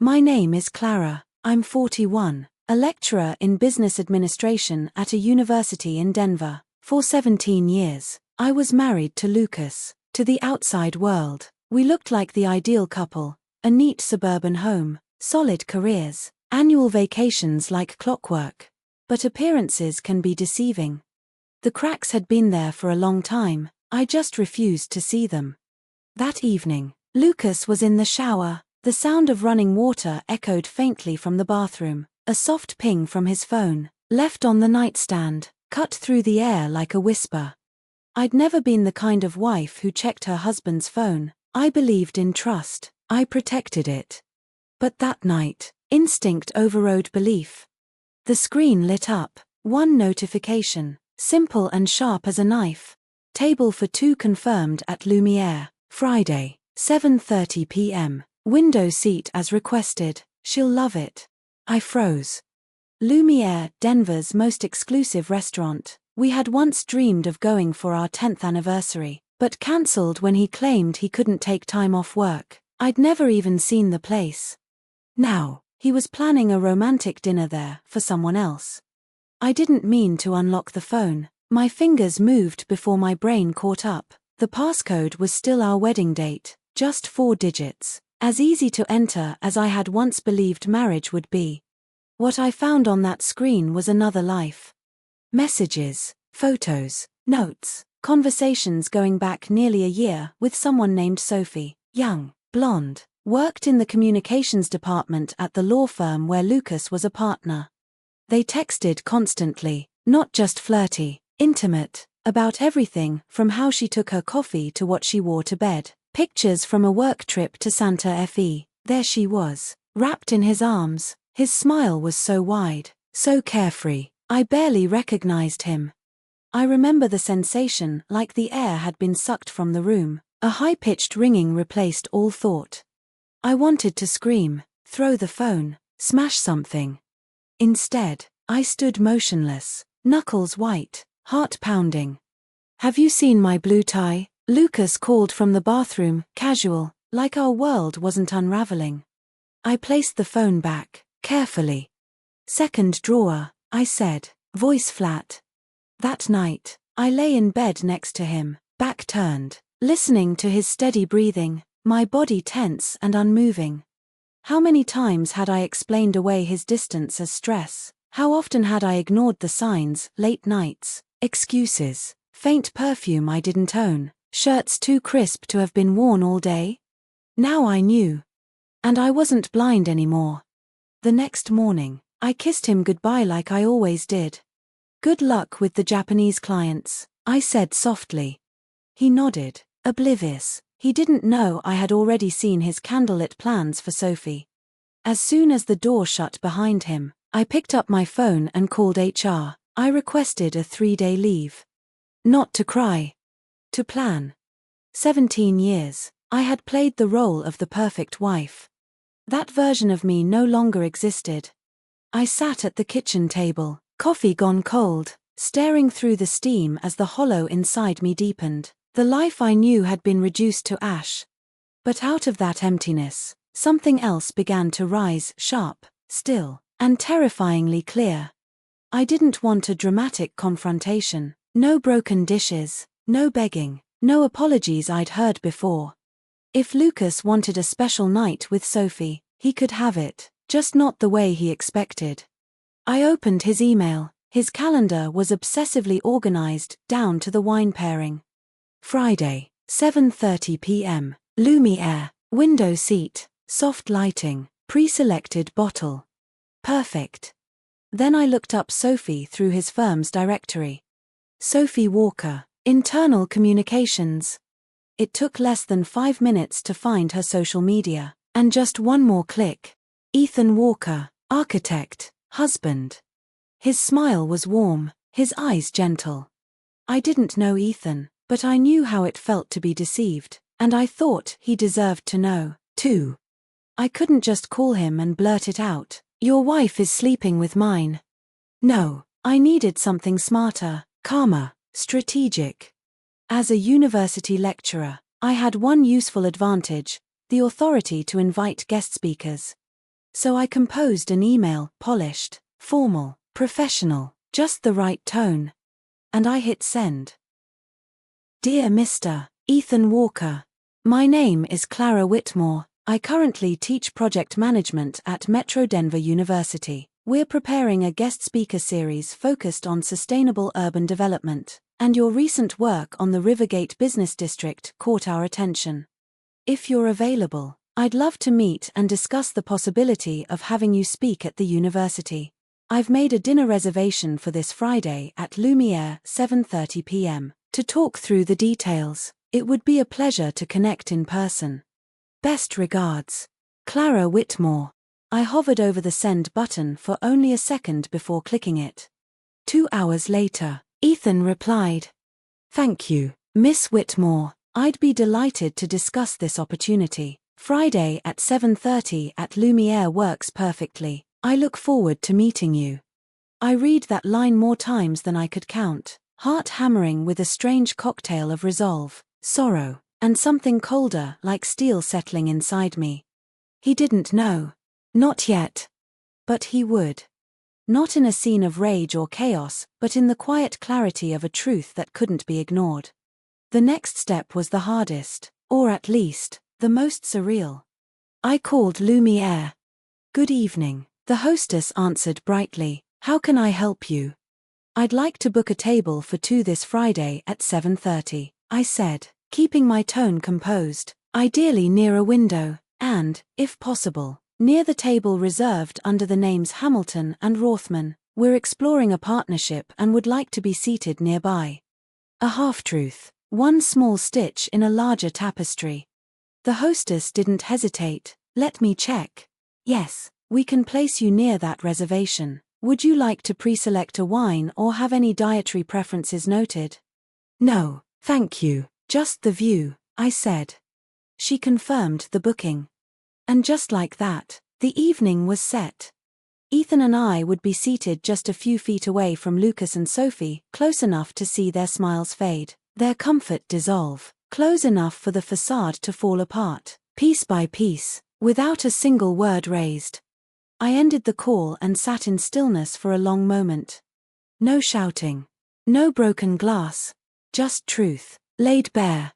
My name is Clara. I'm 41, a lecturer in business administration at a university in Denver. For 17 years, I was married to Lucas. To the outside world, we looked like the ideal couple, a neat suburban home, solid careers, annual vacations like clockwork. But appearances can be deceiving. The cracks had been there for a long time, I just refused to see them. That evening, Lucas was in the shower. The sound of running water echoed faintly from the bathroom. A soft ping from his phone, left on the nightstand, cut through the air like a whisper. I'd never been the kind of wife who checked her husband's phone. I believed in trust. I protected it. But that night, instinct overrode belief. The screen lit up. One notification, simple and sharp as a knife. Table for two confirmed at Lumiere. Friday, 7:30 p.m. Window seat as requested. She'll love it. I froze. Lumiere, Denver's most exclusive restaurant. We had once dreamed of going for our 10th anniversary, but cancelled when he claimed he couldn't take time off work. I'd never even seen the place. Now, he was planning a romantic dinner there for someone else. I didn't mean to unlock the phone. My fingers moved before my brain caught up. The passcode was still our wedding date, just 4 digits. As easy to enter as I had once believed marriage would be. What I found on that screen was another life. Messages, photos, notes, conversations going back nearly a year with someone named Sophie, young, blonde, worked in the communications department at the law firm where Lucas was a partner. They texted constantly, not just flirty, intimate, about everything from how she took her coffee to what she wore to bed. Pictures from a work trip to Santa Fe. There she was, wrapped in his arms. His smile was so wide, so carefree, I barely recognized him. I remember the sensation like the air had been sucked from the room. A high-pitched ringing replaced all thought. I wanted to scream, throw the phone, smash something. Instead, I stood motionless, knuckles white, heart pounding. "Have you seen my blue tie?" Lucas called from the bathroom, casual, like our world wasn't unraveling. I placed the phone back, carefully. "Second drawer," I said, voice flat. That night, I lay in bed next to him, back turned, listening to his steady breathing, my body tense and unmoving. How many times had I explained away his distance as stress? How often had I ignored the signs, late nights, excuses, faint perfume I didn't own? Shirts too crisp to have been worn all day? Now I knew. And I wasn't blind anymore. The next morning, I kissed him goodbye like I always did. "Good luck with the Japanese clients," I said softly. He nodded, oblivious. He didn't know I had already seen his candlelit plans for Sophie. As soon as the door shut behind him, I picked up my phone and called HR. I requested a 3-day leave. Not to cry. To plan. 17 years, I had played the role of the perfect wife. That version of me no longer existed. I sat at the kitchen table, coffee gone cold, staring through the steam as the hollow inside me deepened. The life I knew had been reduced to ash. But out of that emptiness, something else began to rise, sharp, still, and terrifyingly clear. I didn't want a dramatic confrontation. No broken dishes. No begging, no apologies I'd heard before. If Lucas wanted a special night with Sophie, he could have it, just not the way he expected. I opened his email. His calendar was obsessively organized, down to the wine pairing. Friday, 7:30 p.m. Lumiere, window seat, soft lighting, pre-selected bottle. Perfect. Then I looked up Sophie through his firm's directory. Sophie Walker. Internal communications. It took less than 5 minutes to find her social media, and just one more click. Ethan Walker, architect, husband. His smile was warm, his eyes gentle. I didn't know Ethan, but I knew how it felt to be deceived, and I thought he deserved to know, too. I couldn't just call him and blurt it out, "Your wife is sleeping with mine." No, I needed something smarter, calmer. Strategic. As a university lecturer, I had one useful advantage, the authority to invite guest speakers. So I composed an email, polished, formal, professional, just the right tone. And I hit send. Dear Mr. Ethan Walker, my name is Clara Whitmore. I currently teach project management at Metro Denver University. We're preparing a guest speaker series focused on sustainable urban development, and your recent work on the Rivergate Business District caught our attention. If you're available, I'd love to meet and discuss the possibility of having you speak at the university. I've made a dinner reservation for this Friday at Lumiere, 7:30 p.m. To talk through the details. It would be a pleasure to connect in person. Best regards, Clara Whitmore. I hovered over the send button for only a second before clicking it. 2 hours later, Ethan replied. Thank you, Miss Whitmore. I'd be delighted to discuss this opportunity. Friday at 7:30 at Lumiere works perfectly. I look forward to meeting you. I read that line more times than I could count, heart hammering with a strange cocktail of resolve, sorrow, and something colder like steel settling inside me. He didn't know. Not yet. But he would. Not in a scene of rage or chaos, but in the quiet clarity of a truth that couldn't be ignored. The next step was the hardest, or at least, the most surreal. I called Lumiere. Good evening. The hostess answered brightly. How can I help you? I'd like to book a table for 2 this Friday at 7:30, I said, keeping my tone composed, ideally near a window, and, if possible, near the table reserved under the names Hamilton and Rothman. We're exploring a partnership and would like to be seated nearby. A half-truth, one small stitch in a larger tapestry. The hostess didn't hesitate. Let me check. Yes, we can place you near that reservation. Would you like to pre-select a wine or have any dietary preferences noted? No, thank you, just the view, I said. She confirmed the booking. And just like that, the evening was set. Ethan and I would be seated just a few feet away from Lucas and Sophie, close enough to see their smiles fade, their comfort dissolve, close enough for the facade to fall apart, piece by piece, without a single word raised. I ended the call and sat in stillness for a long moment. No shouting. No broken glass. Just truth, laid bare.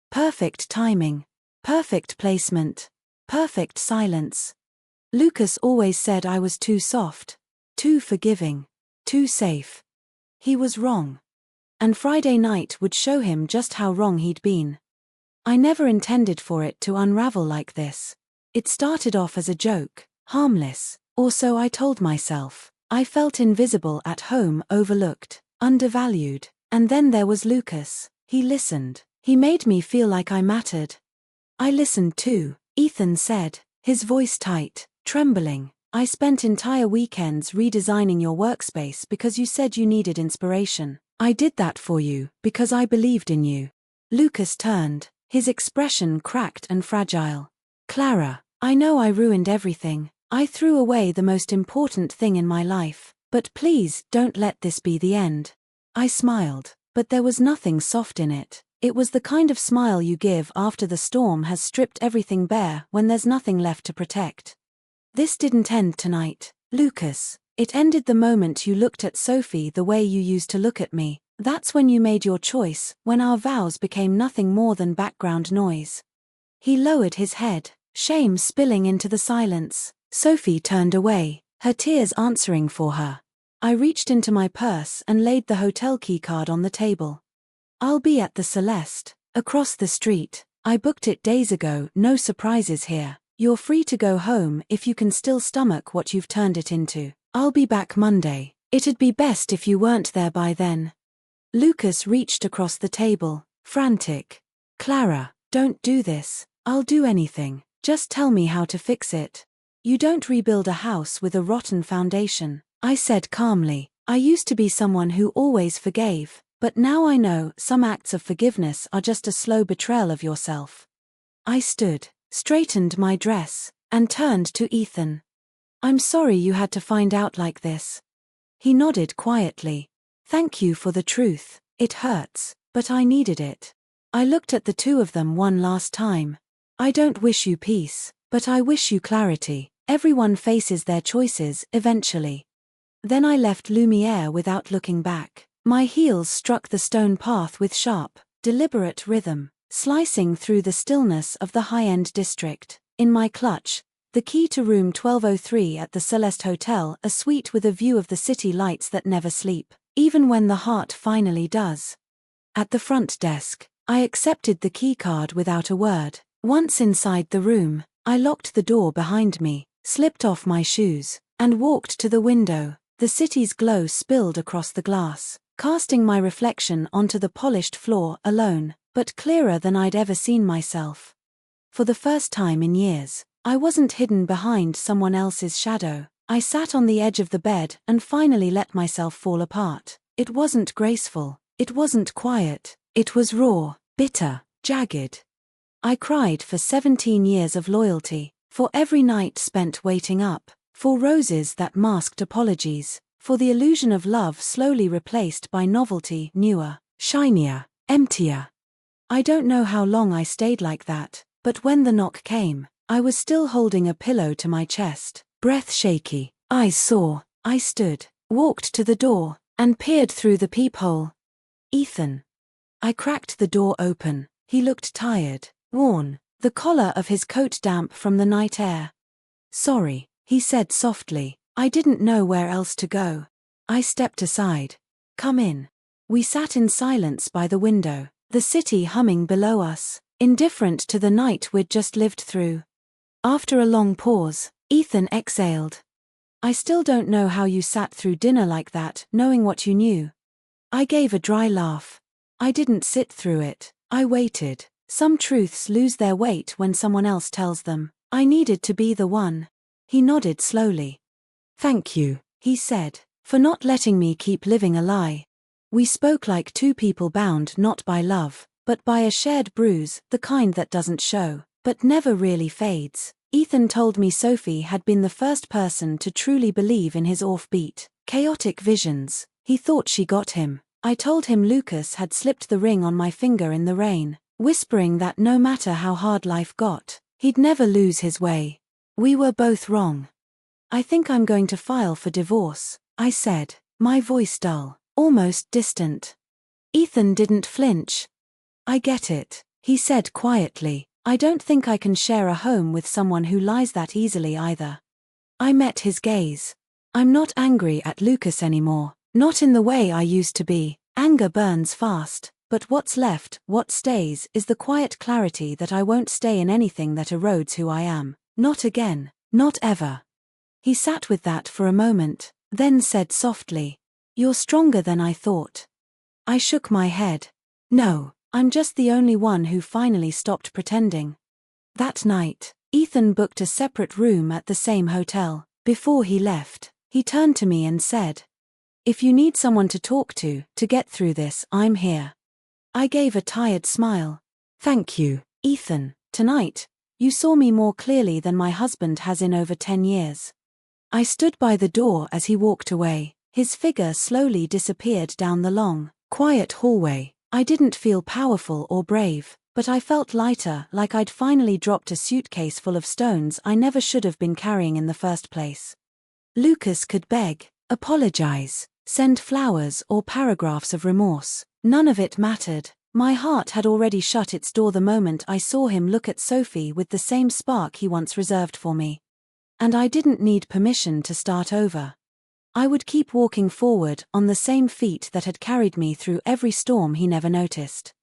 Perfect timing. Perfect placement. Perfect silence. Lucas always said I was too soft, too forgiving, too safe. He was wrong. And Friday night would show him just how wrong he'd been. I never intended for it to unravel like this. It started off as a joke, harmless, or so I told myself. I felt invisible at home, overlooked, undervalued. And then there was Lucas. He listened. He made me feel like I mattered. I listened too, Ethan said, his voice tight, trembling. I spent entire weekends redesigning your workspace because you said you needed inspiration. I did that for you because I believed in you. Lucas turned, his expression cracked and fragile. Clara, I know I ruined everything. I threw away the most important thing in my life, but please don't let this be the end. I smiled, but there was nothing soft in it. It was the kind of smile you give after the storm has stripped everything bare when there's nothing left to protect. This didn't end tonight, Lucas. It ended the moment you looked at Sophie the way you used to look at me. That's when you made your choice, when our vows became nothing more than background noise. He lowered his head, shame spilling into the silence. Sophie turned away, her tears answering for her. I reached into my purse and laid the hotel keycard on the table. I'll be at the Celeste, across the street. I booked it days ago, no surprises here. You're free to go home if you can still stomach what you've turned it into. I'll be back Monday. It'd be best if you weren't there by then. Lucas reached across the table, frantic. Clara, don't do this. I'll do anything. Just tell me how to fix it. You don't rebuild a house with a rotten foundation, I said calmly. I used to be someone who always forgave, but now I know some acts of forgiveness are just a slow betrayal of yourself. I stood, straightened my dress, and turned to Ethan. I'm sorry you had to find out like this. He nodded quietly. Thank you for the truth. It hurts, but I needed it. I looked at the two of them one last time. I don't wish you peace, but I wish you clarity. Everyone faces their choices, eventually. Then I left Lumiere without looking back. My heels struck the stone path with sharp, deliberate rhythm, slicing through the stillness of the high-end district. In my clutch, the key to room 1203 at the Celeste Hotel, a suite with a view of the city lights that never sleep, even when the heart finally does. At the front desk, I accepted the keycard without a word. Once inside the room, I locked the door behind me, slipped off my shoes, and walked to the window. The city's glow spilled across the glass, casting my reflection onto the polished floor, alone, but clearer than I'd ever seen myself. For the first time in years, I wasn't hidden behind someone else's shadow. I sat on the edge of the bed and finally let myself fall apart. It wasn't graceful. It wasn't quiet. It was raw, bitter, jagged. I cried for 17 years of loyalty, for every night spent waiting up, for roses that masked apologies, for the illusion of love slowly replaced by novelty, newer, shinier, emptier. I don't know how long I stayed like that, but when the knock came, I was still holding a pillow to my chest, breath shaky, eyes sore. I stood, walked to the door, and peered through the peephole. Ethan. I cracked the door open. He looked tired, worn, the collar of his coat damp from the night air. "Sorry," he said softly. "I didn't know where else to go." I stepped aside. "Come in." We sat in silence by the window, the city humming below us, indifferent to the night we'd just lived through. After a long pause, Ethan exhaled. "I still don't know how you sat through dinner like that, knowing what you knew." I gave a dry laugh. "I didn't sit through it. I waited. Some truths lose their weight when someone else tells them. I needed to be the one." He nodded slowly. "Thank you," he said, "for not letting me keep living a lie." We spoke like two people bound not by love, but by a shared bruise, the kind that doesn't show, but never really fades. Ethan told me Sophie had been the first person to truly believe in his offbeat, chaotic visions. He thought she got him. I told him Lucas had slipped the ring on my finger in the rain, whispering that no matter how hard life got, he'd never lose his way. We were both wrong. "I think I'm going to file for divorce," I said, my voice dull, almost distant. Ethan didn't flinch. "I get it," he said quietly. "I don't think I can share a home with someone who lies that easily either." I met his gaze. "I'm not angry at Lucas anymore, not in the way I used to be. Anger burns fast, but what's left, what stays, is the quiet clarity that I won't stay in anything that erodes who I am. Not again, not ever." He sat with that for a moment, then said softly, "You're stronger than I thought." I shook my head. "No. I'm just the only one who finally stopped pretending." That night, Ethan booked a separate room at the same hotel. Before he left, he turned to me and said, "If you need someone to talk to get through this, I'm here." I gave a tired smile. "Thank you, Ethan. Tonight, you saw me more clearly than my husband has in over 10 years." I stood by the door as he walked away. His figure slowly disappeared down the long, quiet hallway. I didn't feel powerful or brave, but I felt lighter, like I'd finally dropped a suitcase full of stones I never should have been carrying in the first place. Lucas could beg, apologize, send flowers or paragraphs of remorse. None of it mattered. My heart had already shut its door the moment I saw him look at Sophie with the same spark he once reserved for me. And I didn't need permission to start over. I would keep walking forward on the same feet that had carried me through every storm he never noticed.